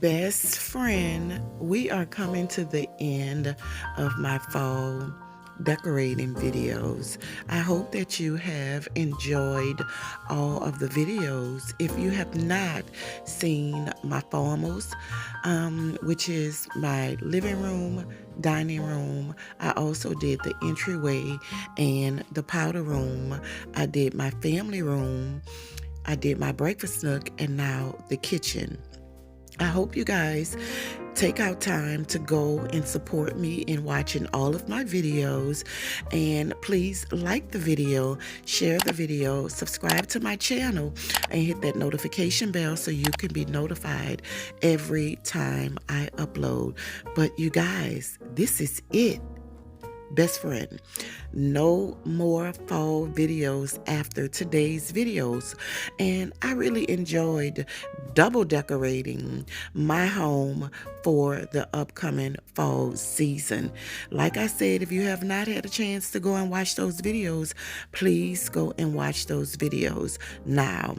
Best friend, we are coming to the end of my fall decorating videos. I hope that you have enjoyed all of the videos. If you have not seen my formals, which is my living room, dining room, I also did the entryway and the powder room. I did my family room. I did my breakfast nook, and now the kitchen. I hope you guys take out time to go and support me in watching all of my videos. And please like the video, share the video, subscribe to my channel, and hit that notification bell so you can be notified every time I upload. But you guys, this is it. Best friend, no more fall videos after today's videos. And I really enjoyed double decorating my home for the upcoming fall season. Like I said, if you have not had a chance to go and watch those videos, please go and watch those videos. Now,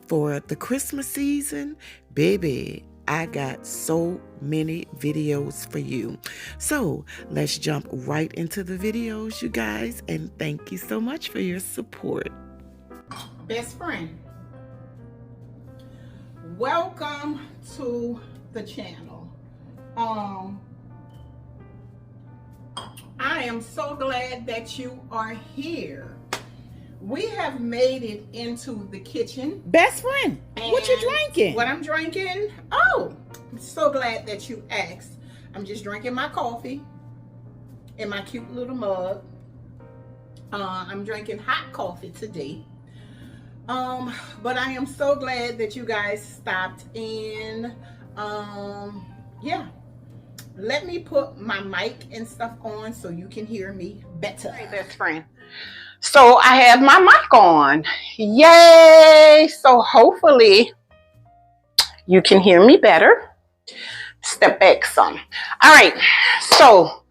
for the Christmas season, baby, I got so many videos for you. So let's jump right into the videos, you guys, and thank you so much for your support. Best friend, welcome to the channel. I am so glad that you are here. We have made it into the kitchen. Best friend, what you drinking? What I'm drinking? Oh, I'm so glad that you asked. I'm just drinking my coffee in my cute little mug. I'm drinking hot coffee today. But I am so glad that you guys stopped in. Yeah. Let me put my mic and stuff on so you can hear me better. Hey, best friend. So I have my mic on. Yay! So hopefully you can hear me better. Step back some. All right. So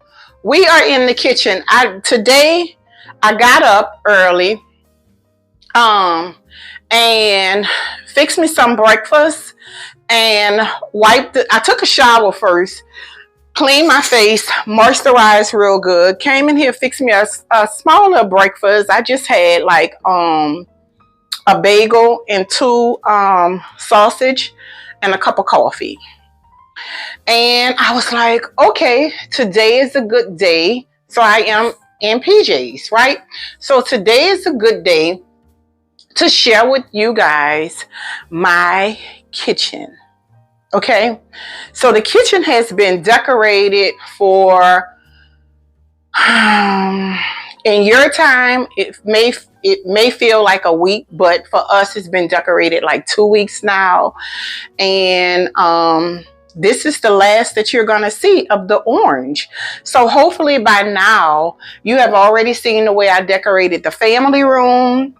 we are in the kitchen. Today I got up early and fixed me some breakfast and I took a shower first. Clean my face, moisturize real good. Came in here, fixed me a small little breakfast. I just had like a bagel and two sausage and a cup of coffee. And I was like, okay, today is a good day. So I am in PJs, right? So today is a good day to share with you guys my kitchen. Okay, so the kitchen has been decorated for, in your time, it may feel like a week, but for us, it's been decorated like 2 weeks now. And this is the last that you're going to see of the orange. So hopefully by now, you have already seen the way I decorated the family room,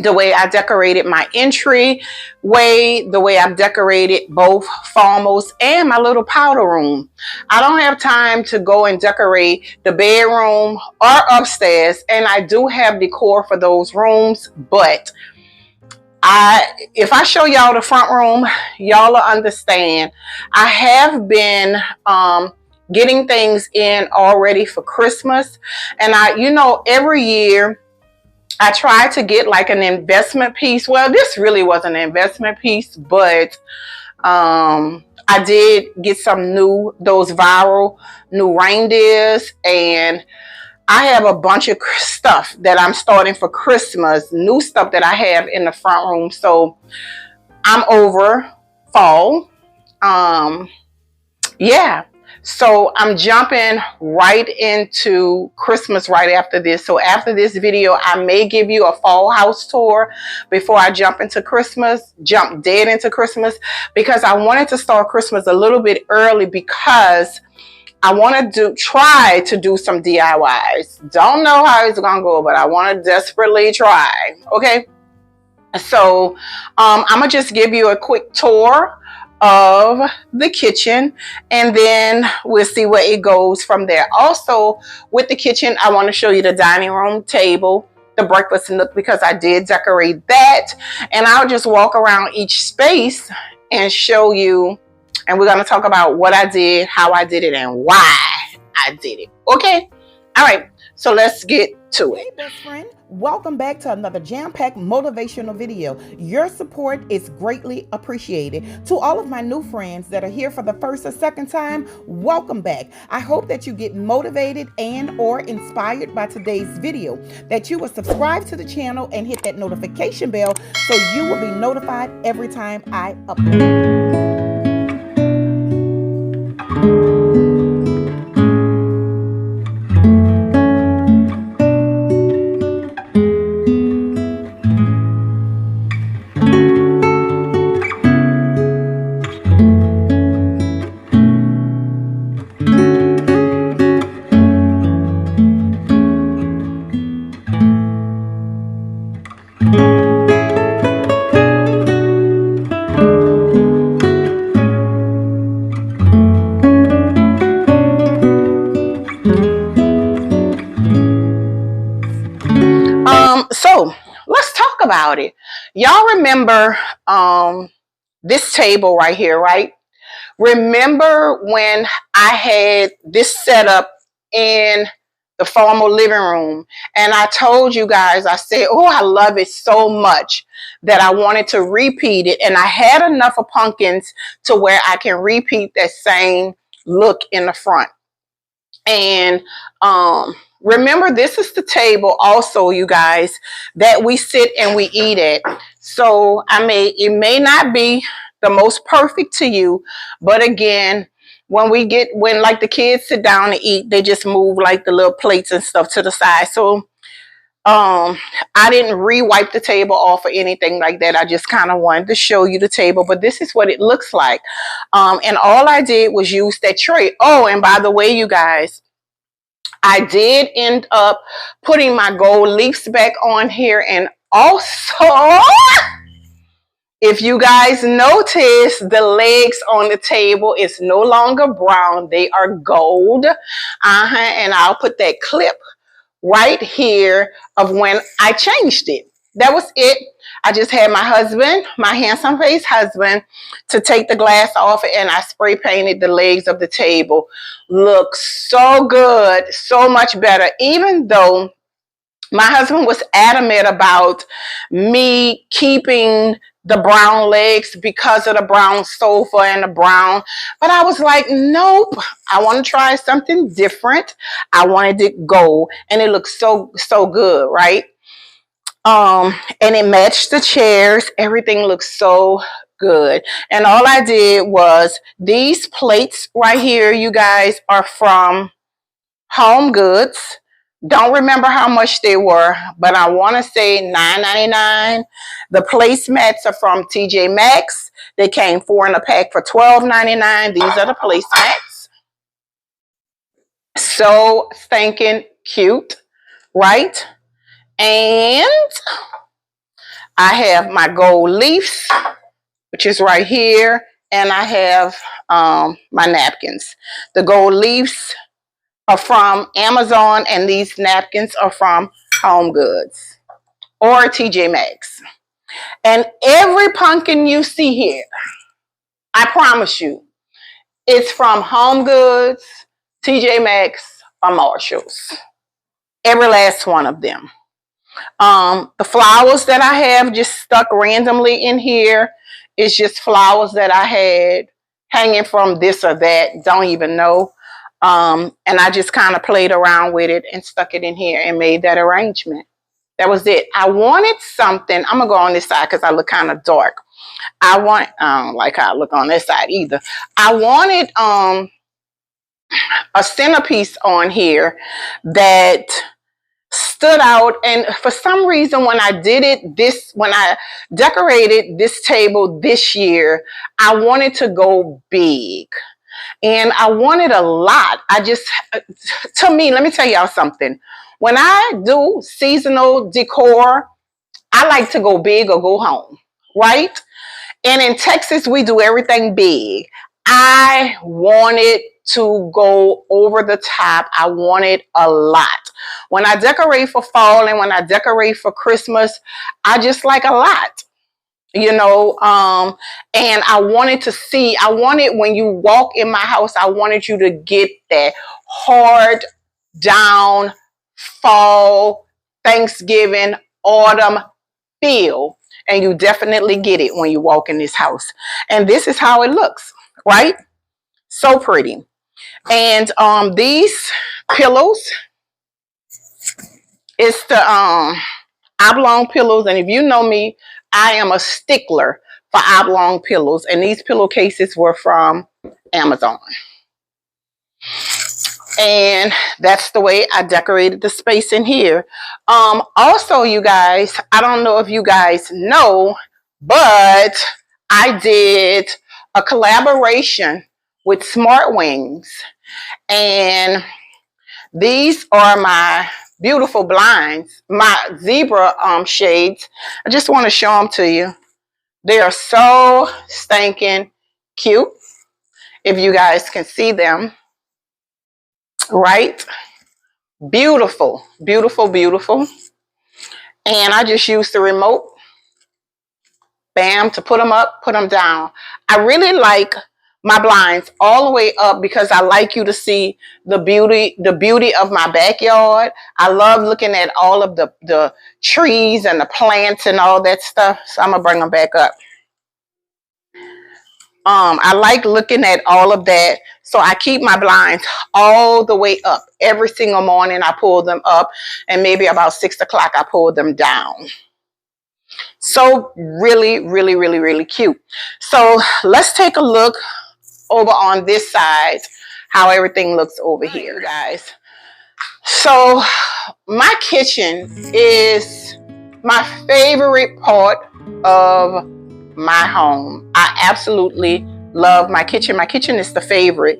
the way I decorated my entryway, the way I've decorated both formals and my little powder room. I don't have time to go and decorate the bedroom or upstairs, and I do have decor for those rooms, but if I show y'all the front room, y'all will understand. I have been getting things in already for Christmas, and every year I tried to get like an investment piece. Well, this really was an investment piece, but I did get some those viral new reindeers, and I have a bunch of stuff that I'm starting for Christmas, new stuff that I have in the front room. So I'm over fall. Yeah. So I'm jumping right into Christmas right after this. So after this video, I may give you a fall house tour before I jump into Christmas, jump dead into Christmas, because I wanted to start Christmas a little bit early because I want to try to do some DIYs. Don't know how it's going to go, but I want to desperately try. Okay. So I'm going to just give you a quick tour of the kitchen, and then we'll see where it goes from there. Also with the kitchen, I want to show you the dining room table, the breakfast nook, because I did decorate that, and I'll just walk around each space and show you And we're going to talk about what I did, how I did it, and why I did it. Okay? All right. So let's get to it. Hey, best friend. Welcome back to another jam-packed motivational video. Your support is greatly appreciated. To all of my new friends that are here for the first or second time, welcome back. I hope that you get motivated and or inspired by today's video, that you will subscribe to the channel and hit that notification bell so you will be notified every time I upload. So let's talk about it. Y'all remember this table right here, right? Remember when I had this set up in the formal living room, and I told you guys, I said, oh, I love it so much that I wanted to repeat it, and I had enough of pumpkins to where I can repeat that same look in the front. And remember, this is the table also, you guys, that we sit and we eat at. So it may not be the most perfect to you, but again, when like the kids sit down to eat, they just move like the little plates and stuff to the side. So I didn't re-wipe the table off or anything like that. I just kind of wanted to show you the table, but this is what it looks like. And all I did was use that tray. Oh, and by the way, you guys, I did end up putting my gold leaves back on here. And also, if you guys notice, the legs on the table is no longer brown. They are gold. And I'll put that clip right here of when I changed it. That was it. I just had my husband, my handsome face husband, to take the glass off, and I spray painted the legs of the table. Looks so good, so much better, even though my husband was adamant about me keeping the brown legs because of the brown sofa and the brown. But I was like, nope, I want to try something different. I wanted it gold, and it looks so good, right? And it matched the chairs. Everything looks so good. And all I did was these plates right here, you guys, are from HomeGoods. Don't remember how much they were, but I want to say $9.99. The placemats are from TJmaxx. They came 4 in a pack for $12.99. These are the placemats. So stinking cute, right? And I have my gold leaves, which is right here, and I have my napkins. The gold leaves are from Amazon, and these napkins are from HomeGoods or TJmaxx. And every pumpkin you see here, I promise you, it's from HomeGoods, TJmaxx, or Marshalls. Every last one of them. The flowers that I have just stuck randomly in here is just flowers that I had hanging from this or that, don't even know. And I just kind of played around with it and stuck it in here and made that arrangement. That was it. I wanted something. I'm gonna go on this side because I look kind of dark. I don't like how I look on this side either. I wanted a centerpiece on here that stood out, and for some reason when I decorated this table this year, I wanted to go big, and I wanted a lot. To me, let me tell y'all something. When I do seasonal decor, I like to go big or go home, right? And in Texas, we do everything big. I wanted to go over the top. I wanted a lot. When I decorate for fall and when I decorate for Christmas, I just like a lot. you know. And I wanted when you walk in my house, I wanted you to get that hard down fall, Thanksgiving, autumn feel. And you definitely get it when you walk in this house. And this is how it looks, right? So pretty. And these pillows, it's the oblong pillows. And if you know me, I am a stickler for oblong pillows. And these pillowcases were from Amazon. And that's the way I decorated the space in here. Also, you guys, I don't know if you guys know, but I did a collaboration with Smart Wings. And these are my beautiful blinds, my zebra shades. I just want to show them to you. They are so stinking cute. If you guys can see them, right? Beautiful, beautiful, beautiful. And I just used the remote, bam, to put them up, put them down. I really like my blinds all the way up because I like you to see the beauty of my backyard. I love looking at all of the trees and the plants and all that stuff. So I'm gonna bring them back up. I like looking at all of that. So I keep my blinds all the way up. Every single morning I pull them up, and maybe about 6 o'clock I pull them down. So really, really, really, really cute. So let's take a look over on this side, how everything looks over here, you guys. So my kitchen is my favorite part of my home. I absolutely love my kitchen. My kitchen is the favorite.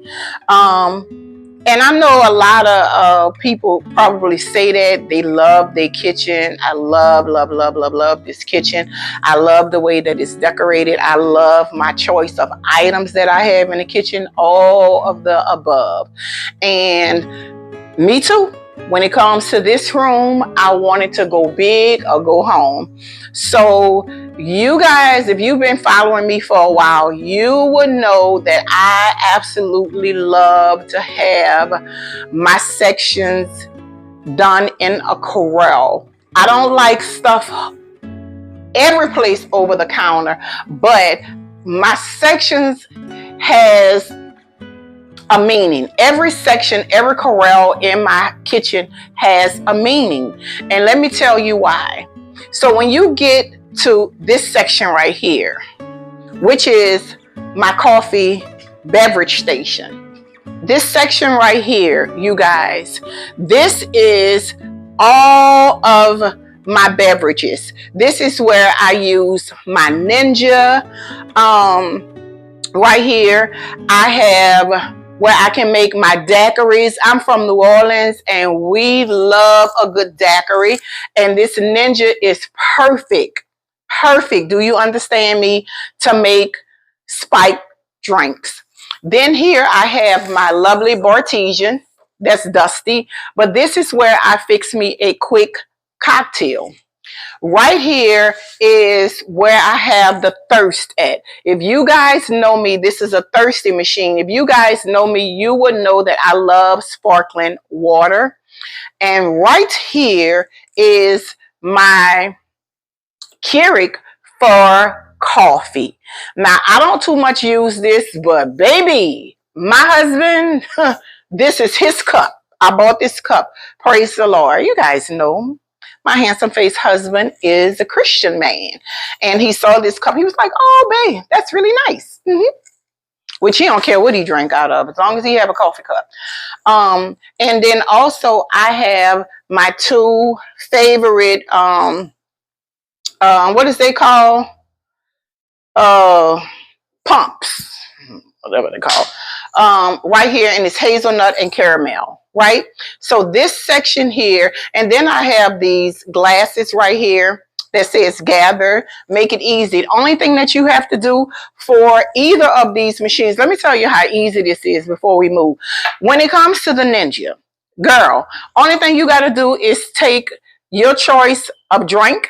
And I know a lot of people probably say that they love their kitchen. I love, love, love, love, love this kitchen. I love the way that it's decorated. I love my choice of items that I have in the kitchen, all of the above. And me too. When it comes to this room, I wanted to go big or go home. So you guys, if you've been following me for a while, you would know that I absolutely love to have my sections done in a corral. I don't like stuff every place over the counter, but my sections has a meaning. Every section, every corral in my kitchen has a meaning. And let me tell you why. So when you get to this section right here, which is my coffee beverage station, this section right here, you guys, this is all of my beverages. This is where I use my Ninja. Right here, I have where I can make my daiquiris. I'm from New Orleans and we love a good daiquiri. And this Ninja is perfect. Perfect. Do you understand me? To make spiked drinks. Then here I have my lovely Bartesian. That's dusty. But this is where I fix me a quick cocktail. Right here is where I have the thirst at. If you guys know me, this is a thirsty machine. If you guys know me, you would know that I love sparkling water. And right here is my Kurig for coffee. Now, I don't too much use this, but baby, my husband, this is his cup. I bought this cup. Praise the Lord. You guys know my handsome face husband is a Christian man. And he saw this cup. He was like, oh, babe, that's really nice. Which he don't care what he drank out of, as long as he have a coffee cup. And then also I have my two favorite, what is they call? Pumps. Whatever they call. Right here, and it's hazelnut and caramel. Right? So this section here, and then I have these glasses right here that says gather, make it easy. The only thing that you have to do for either of these machines, let me tell you how easy this is before we move. When it comes to the Ninja, girl, only thing you got to do is take your choice of drink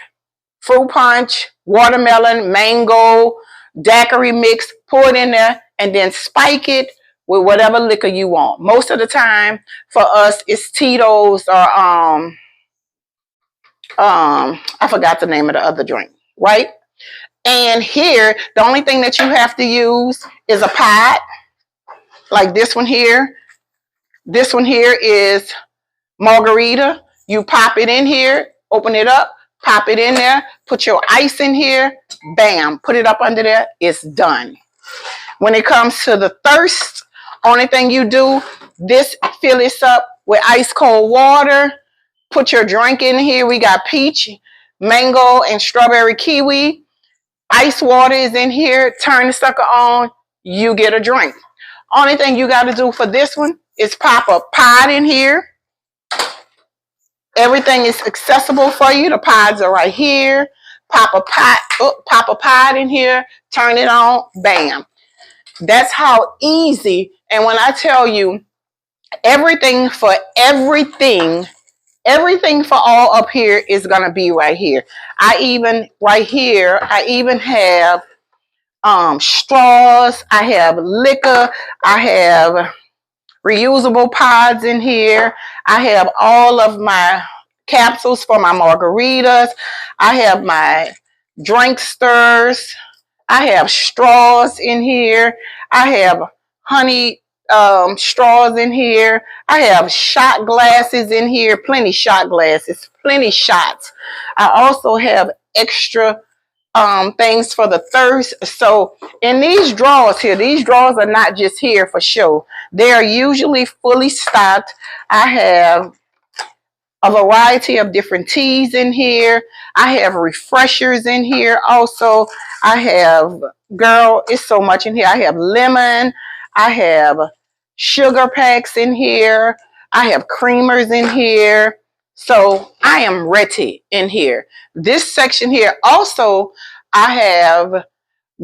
fruit punch, watermelon, mango, daiquiri mix, pour it in there, and then spike it with whatever liquor you want. Most of the time for us, it's Tito's or I forgot the name of the other drink, right? And here, the only thing that you have to use is a pot, like this one here. This one here is margarita. You pop it in here, open it up, pop it in there, put your ice in here, bam, put it up under there, it's done. When it comes to the thirst, only thing you do, fill this up with ice cold water, put your drink in here. We got peach, mango, and strawberry kiwi. Ice water is in here. Turn the sucker on. You get a drink. Only thing you got to do for this one is pop a pod in here. Everything is accessible for you. The pods are right here. Pop a pod in here. Turn it on. Bam. That's how easy. And when I tell you everything for all up here is going to be right here. I even have straws. I have liquor. I have reusable pods in here. I have all of my capsules for my margaritas. I have my drink stirs. I have straws in here. I have honey straws in here. I have shot glasses in here. Plenty shot glasses. Plenty shots. I also have extra things for the thirst. So in these drawers here, these drawers are not just here for show. They are usually fully stocked. I have a variety of different teas in here. I have refreshers in here also. I have, girl, it's so much in here. I have lemon. I have sugar packs in here. I have creamers in here. So I am ready in here. This section here also, I have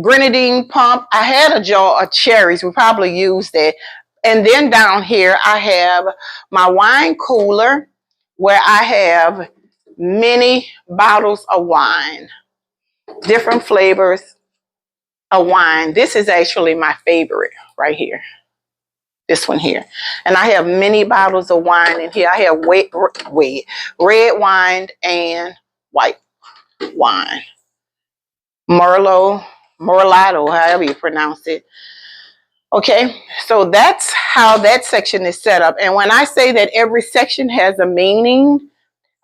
grenadine pump. I had a jar of cherries. We probably used that. And then down here, I have my wine cooler where I have many bottles of wine, different flavors of wine. This is actually my favorite right here. This one here. And I have many bottles of wine in here. I have red wine and white wine. Merlot, however you pronounce it. Okay, so that's how that section is set up. And when I say that every section has a meaning,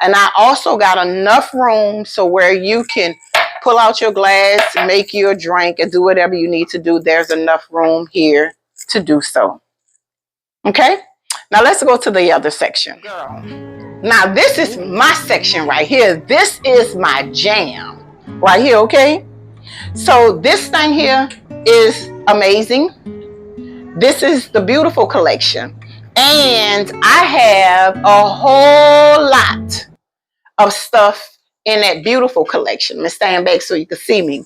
and I also got enough room so where you can pull out your glass, make your drink, and do whatever you need to do, there's enough room here to do so. Okay, now let's go to the other section. Girl. Now this is my section right here. This is my jam right here, okay? So this thing here is amazing. This is the beautiful collection. And I have a whole lot of stuff in that beautiful collection. Let me stand back so you can see me.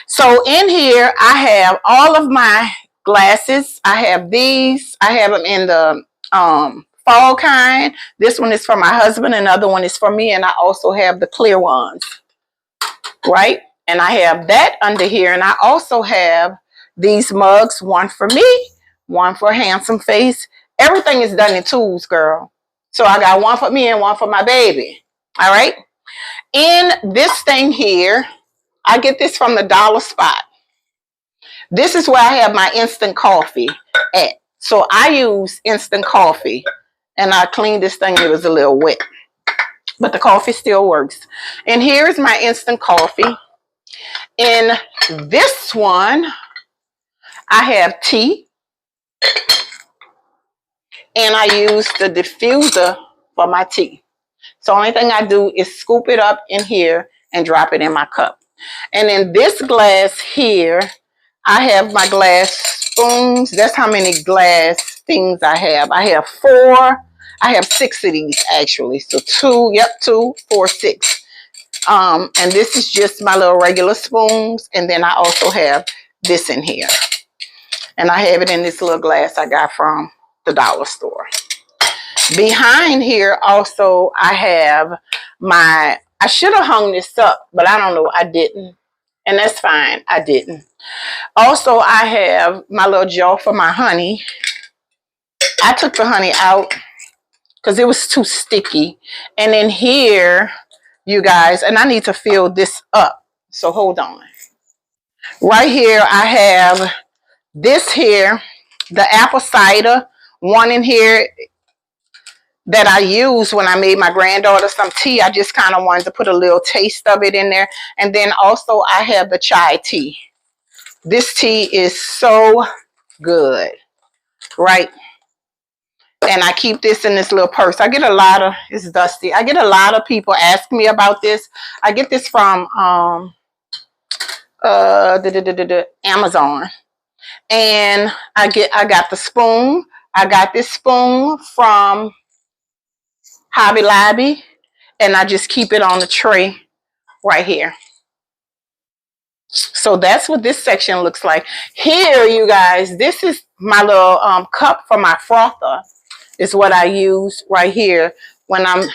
So in here, I have all of my glasses. I have these. I have them in the fall kind. This one is for my husband. Another one is for me. And I also have the clear ones. Right? And I have that under here. And I also have these mugs. One for me. One for Handsome Face. Everything is done in twos, girl. So I got one for me and one for my baby. All right? In this thing here, I get this from the dollar spot. This is where I have my instant coffee at. So I use instant coffee. And I cleaned this thing. It was a little wet. But the coffee still works. And here's my instant coffee. In this one, I have tea. And I use the diffuser for my tea. So the only thing I do is scoop it up in here and drop it in my cup. And in this glass here, I have my glass spoons. That's how many glass things I have. I have 4. I have 6 of these actually. So 2, 2, 4, 6. And this is just my little regular spoons. And then I also have this in here. And I have it in this little glass I got from the dollar store. Behind here also I have my I should have hung this up, but I don't know. I didn't. And that's fine. I didn't. Also, I have my little jar for my honey. I took the honey out because it was too sticky. And then here, you guys, and I need to fill this up. So hold on. Right here, I have this here, the apple cider. One in here that I used when I made my granddaughter some tea. I just kind of wanted to put a little taste of it in there. And then also I have the chai tea. This tea is so good, right? And I keep this in this little purse. I get a lot of, it's dusty. I get a lot of people ask me about this. I get this from Amazon. And I got the spoon. I got this spoon from Hobby Lobby. And I just keep it on the tray right here. So that's what this section looks like. Here, you guys, this is my little cup for my frother. Is what I use right here when I'm,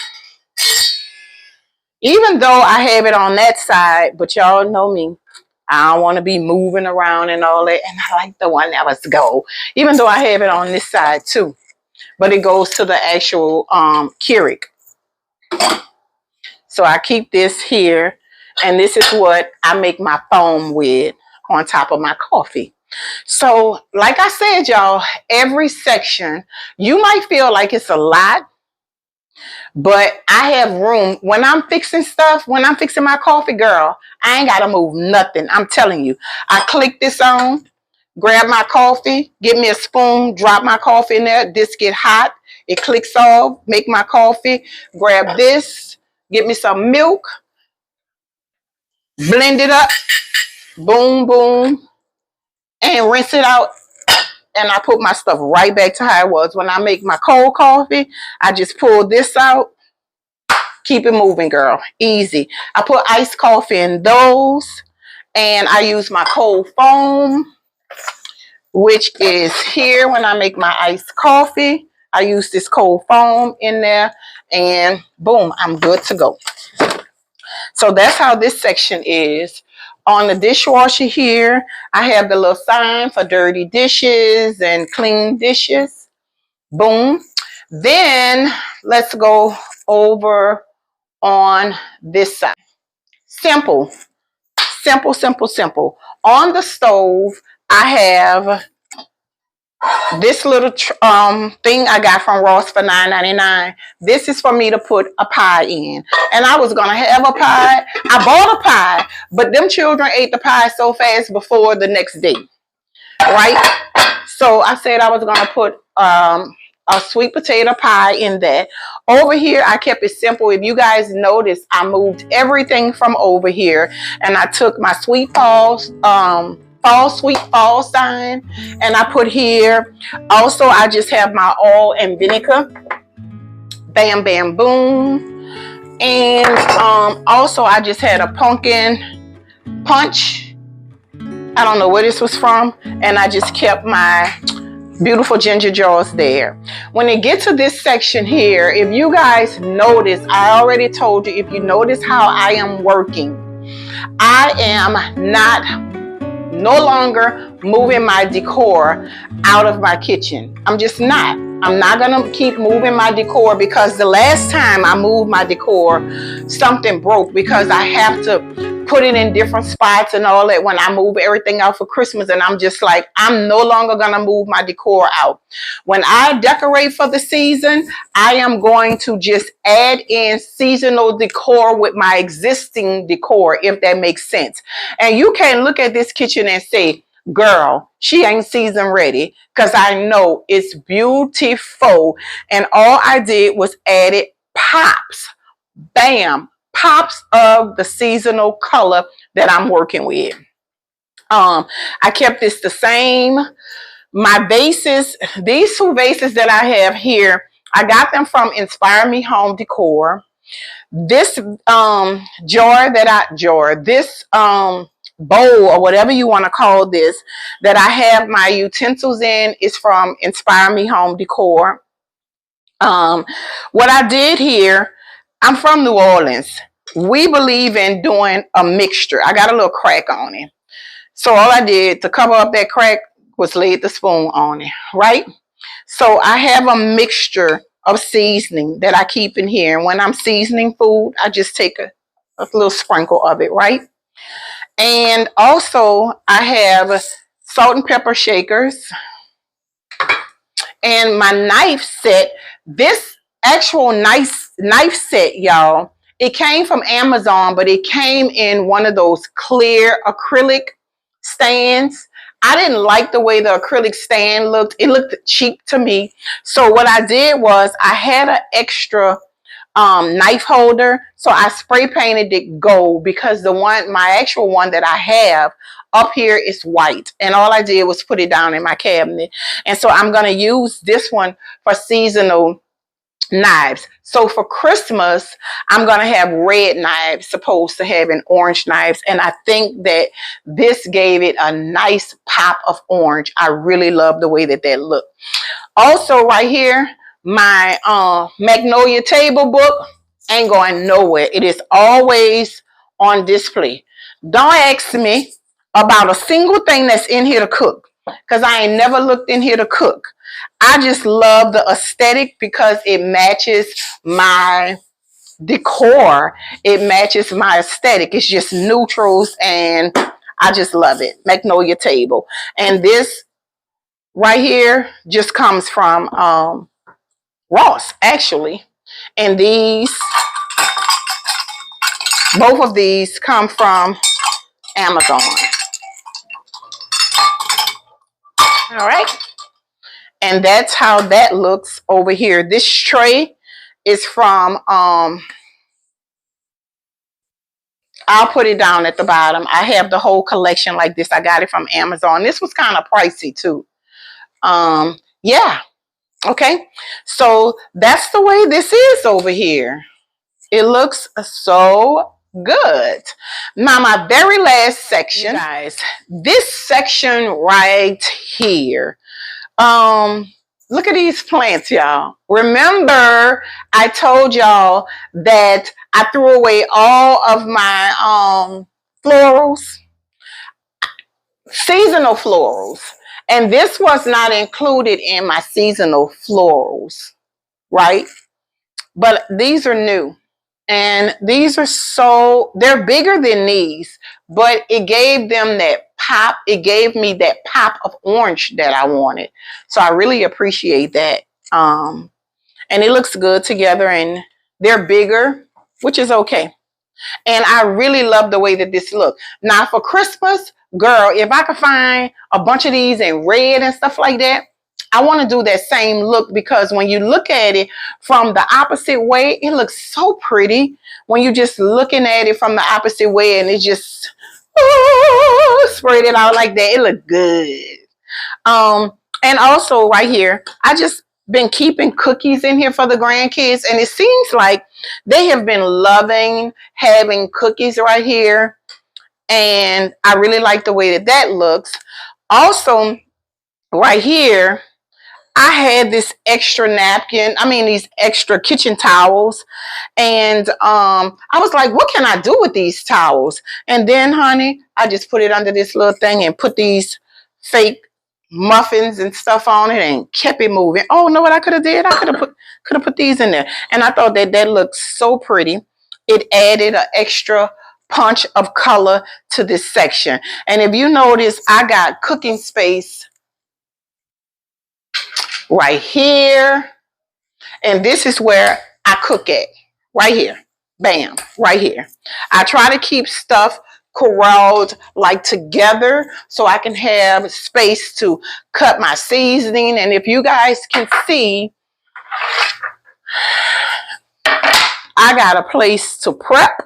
even though I have it on that side, but y'all know me, I don't want to be moving around and all that. And I like the one that was go, even though I have it on this side too, but it goes to the actual Kurig. So I keep this here, and this is what I make my foam with on top of my coffee. So like I said, y'all, every section, you might feel like it's a lot, but I have room. When I'm fixing stuff, when I'm fixing my coffee, girl, I ain't got to move nothing. I'm telling you. I click this on, grab my coffee, get me a spoon, drop my coffee in there. This get hot. It clicks off, make my coffee, grab this, get me some milk, blend it up, boom, boom, and rinse it out. And I put my stuff right back to how it was. When I make my cold coffee, I just pull this out. Keep it moving, girl. Easy. I put iced coffee in those. And I use my cold foam, which is here when I make my iced coffee. I use this cold foam in there. And boom, I'm good to go. So that's how this section is. On the dishwasher here, I have the little sign for dirty dishes and clean dishes. Boom. Then let's go over on this side. Simple. Simple, simple, simple. On the stove, I have this little thing I got from Ross for $9.99. This is for me to put a pie in. And I was going to have a pie. I bought a pie, but them children ate the pie so fast before the next day. Right? So I said I was going to put a sweet potato pie in that. Over here, I kept it simple. If you guys notice, I moved everything from over here. And I took my sweet sweet fall sign, and I put here. Also, I just have my oil and vinegar. Bam, bam, boom. And also, I just had a pumpkin punch. I don't know where this was from. And I just kept my beautiful ginger jars there. When it gets to this section here, if you guys notice, I already told you, if you notice how I am working, I am no longer moving my decor out of my kitchen. I'm just not. I'm not going to keep moving my decor, because the last time I moved my decor, something broke, because I have to put it in different spots and all that when I move everything out for Christmas. And I'm just like, I'm no longer going to move my decor out. When I decorate for the season, I am going to just add in seasonal decor with my existing decor, if that makes sense. And you can look at this kitchen and say, girl, she ain't season ready, because I know it's beautiful. And all I did was added pops. Bam. Pops of the seasonal color that I'm working with. I kept this the same. My vases, these two vases that I have here, I got them from Inspire Me Home Decor. This this bowl, or whatever you want to call this, that I have my utensils in, is from Inspire Me Home Decor. What I did here, I'm from New Orleans. we believe in doing a mixture. I got a little crack on it. So all I did to cover up that crack was laid the spoon on it, right? So I have a mixture of seasoning that I keep in here. And when I'm seasoning food, I just take a little sprinkle of it, right? And also I have salt and pepper shakers and my knife set. This actual knife set, y'all, it came from Amazon, but it came in one of those clear acrylic stands. I didn't like the way the acrylic stand looked. It looked cheap to me. So what I did was I had an extra knife holder, so I spray painted it gold because my actual one that I have up here is white, and all I did was put it down in my cabinet. And so I'm going to use this one for seasonal knives. So for Christmas, I'm going to have red knives supposed to having orange knives, and I think that this gave it a nice pop of orange. I really love the way that looked. Also right here, my Magnolia table book ain't going nowhere. It is always on display. Don't ask me about a single thing that's in here to cook, because I ain't never looked in here to cook. I just love the aesthetic because it matches my decor. It matches my aesthetic. It's just neutrals, and I just love it. Magnolia table. And this right here just comes from Ross, actually. And both of these come from Amazon. All right. And that's how that looks over here. This tray is from, I'll put it down at the bottom. I have the whole collection like this. I got it from Amazon. This was kind of pricey too. Yeah. Okay. So that's the way this is over here. It looks so good. Now, my very last section, guys, this section right here. Look at these plants, y'all. Remember, I told y'all that I threw away all of my florals, seasonal florals, and this was not included in my seasonal florals, right? But these are new. And these are they're bigger than these, but it gave them that pop. It gave me that pop of orange that I wanted. So I really appreciate that. And it looks good together, and they're bigger, which is okay. And I really love the way that this looks. Now for Christmas, girl, if I could find a bunch of these in red and stuff like that, I want to do that same look, because when you look at it from the opposite way, it looks so pretty. When you're just looking at it from the opposite way and it just sprayed it out like that, it looked good. And also right here, I just been keeping cookies in here for the grandkids, and it seems like they have been loving having cookies right here, and I really like the way that looks. Also, right here, I had this extra napkin, these extra kitchen towels, and I was like, what can I do with these towels? And then, honey, I just put it under this little thing and put these fake muffins and stuff on it and kept it moving. Oh, know what I could have did? I could have put these in there, and I thought that looked so pretty. It added an extra punch of color to this section. And if you notice, I got cooking space right here, and this is where I cook at, right here. Bam, right here. I try to keep stuff corralled like together so I can have space to cut my seasoning. And if you guys can see, I got a place to prep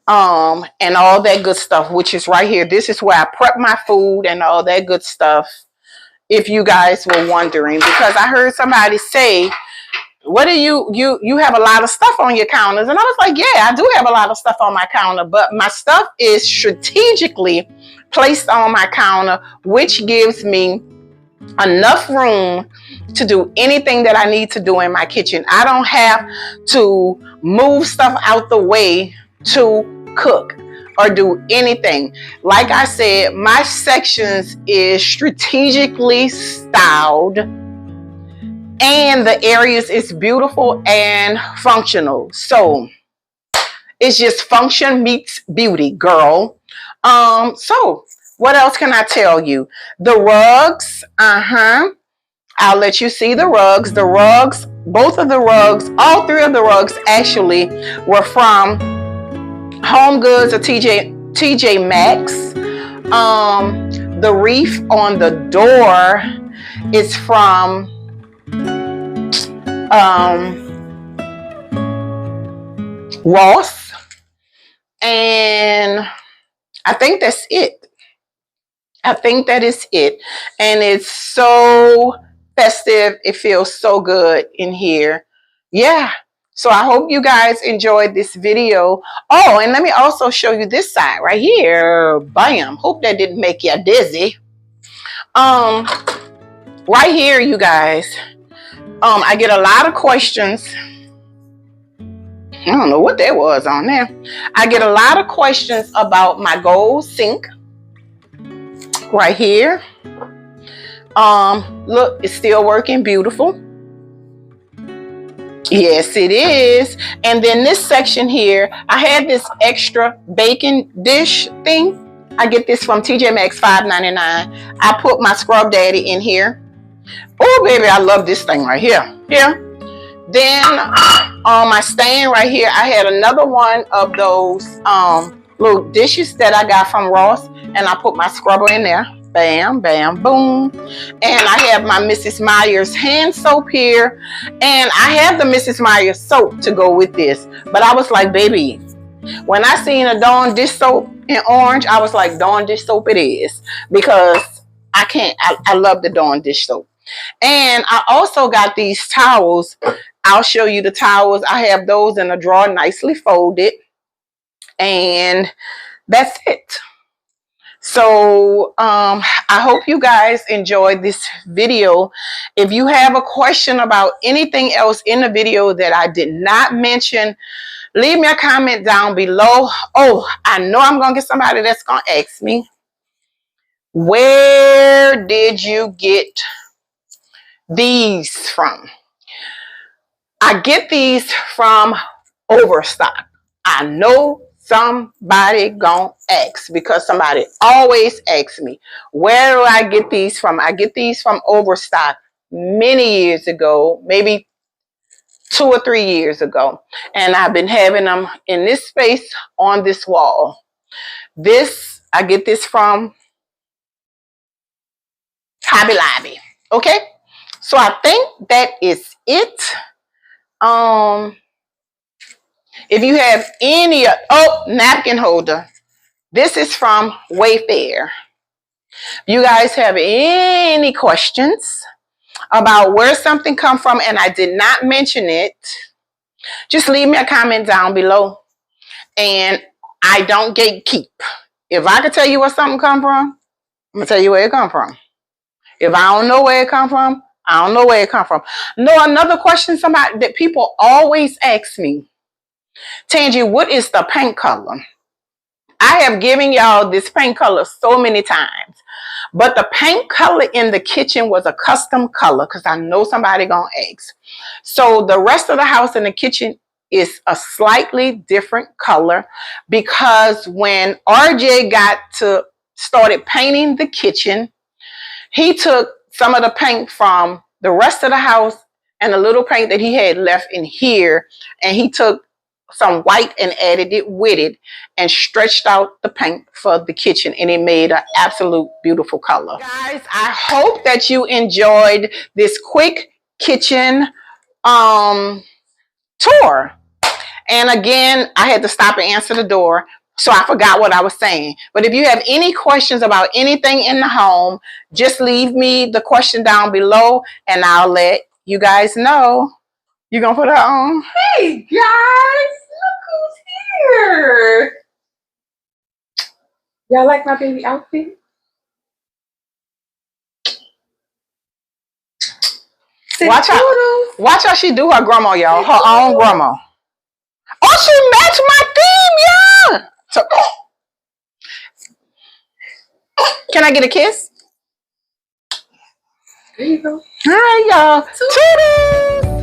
and all that good stuff, which is right here. This is where I prep my food and all that good stuff, if you guys were wondering, because I heard somebody say, what do you have a lot of stuff on your counters? And I was like, yeah, I do have a lot of stuff on my counter, but my stuff is strategically placed on my counter, which gives me enough room to do anything that I need to do in my kitchen. I don't have to move stuff out the way to cook or do anything. Like I said, my sections is strategically styled, and the areas is beautiful and functional. So it's just function meets beauty, girl. So what else can I tell you? The rugs, I'll let you see the rugs. The rugs, both of the rugs, all three of the rugs actually were from HomeGoods or TJmaxx. The reef on the door is from Ross, and I think that's it. I think that is it. And it's so festive. It feels so good in here. Yeah. So I hope you guys enjoyed this video. Oh, and let me also show you this side right here. Bam. Hope that didn't make you dizzy. Right here, you guys. I get a lot of questions. I don't know what that was on there. I get a lot of questions about my gold sink right here. Look, it's still working beautiful. Yes, it is. And then this section here, I had this extra bacon dish thing. I get this from TJmaxx, $5.99. I put my Scrub Daddy in here. Oh, baby, I love this thing right here. Here. Then on my stand right here, I had another one of those little dishes that I got from Ross, and I put my scrubber in there. Bam, bam, boom. And I have my Mrs. Meyer's hand soap here, and I have the Mrs. Meyer's soap to go with this. But I was like, baby, when I seen a Dawn dish soap in orange, I was like, Dawn dish soap it is, because I love the Dawn dish soap. And I also got these towels. I'll show you the towels. I have those in a drawer, nicely folded. And that's it. So I hope you guys enjoyed this video. If you have a question about anything else in the video that I did not mention, leave me a comment down below. Oh, I know I'm going to get somebody that's going to ask me, where did you get these from? I get these from Overstock. I know somebody gonna ask, because somebody always asks me, where do I get these from? I get these from Overstock many years ago, maybe 2 or 3 years ago. And I've been having them in this space on this wall. I get this from Hobby Lobby. Okay, so I think that is it. If you have any, napkin holder. This is from Wayfair. If you guys have any questions about where something come from and I did not mention it, just leave me a comment down below. And I don't gatekeep. If I could tell you where something come from, I'm gonna tell you where it come from. If I don't know where it come from, I don't know where it come from. No, another question that people always ask me, Tangie, what is the paint color? I have given y'all this paint color so many times, but the paint color in the kitchen was a custom color, because I know somebody gonna ask. So the rest of the house in the kitchen is a slightly different color, because when RJ started painting the kitchen, he took some of the paint from the rest of the house and a little paint that he had left in here, and he took some white and added it with it and stretched out the paint for the kitchen, and it made an absolute beautiful color. Guys, I hope that you enjoyed this quick kitchen tour. And again, I had to stop and answer the door, so I forgot what I was saying. But if you have any questions about anything in the home, just leave me the question down below and I'll let you guys know. You gonna put her on? Hey guys, look who's here. Y'all like my baby outfit? Watch how, watch how she do her grandma, y'all. Her own grandma. Oh, she matched my theme, yeah. So, can I get a kiss? There you go. Hi, y'all. Toodles.